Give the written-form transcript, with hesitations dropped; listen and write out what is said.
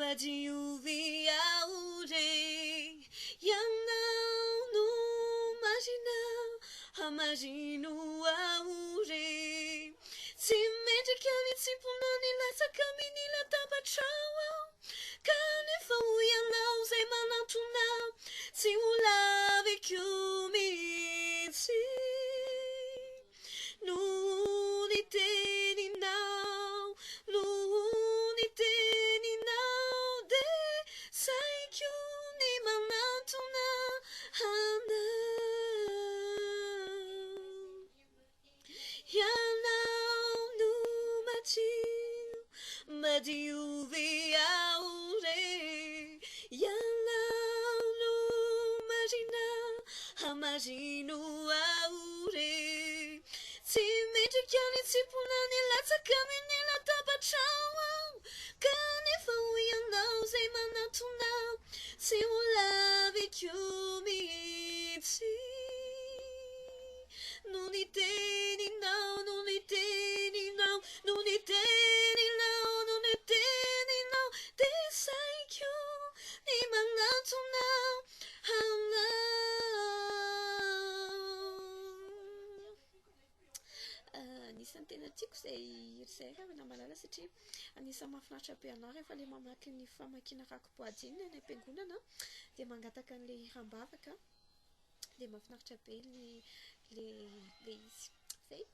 Madiuvi aure Yanau no magina Amagino aure Tsy mendrika ahy tsy ponany latsaka minila tabatrao aho Kanefa hoianao zay manantonao Tsy ho laviko mihitsy Noho ny teninao Noho ny teninao De saiko ny manantona anao Ianao no madiovy aore Ianao no marina Hamarino aore Tsy mendrika ny tsy ponany latsaka minila tabatrao aho Kanefa hoianao zay manatonao Tsy ho laviko mihitsy No ny teninao, no ny teninao, no ny teninao, no ny teninao De saiko ny manatonao anao Anisan'ny tena tiako zay zay raha malala satria anisan'ny mahafinaritra be anahy rehefa le mamaky ny famakiana rakoboady iny any am-piangonana dia mangataka an'le hirambavaka dia mahafinaritra be le izy zay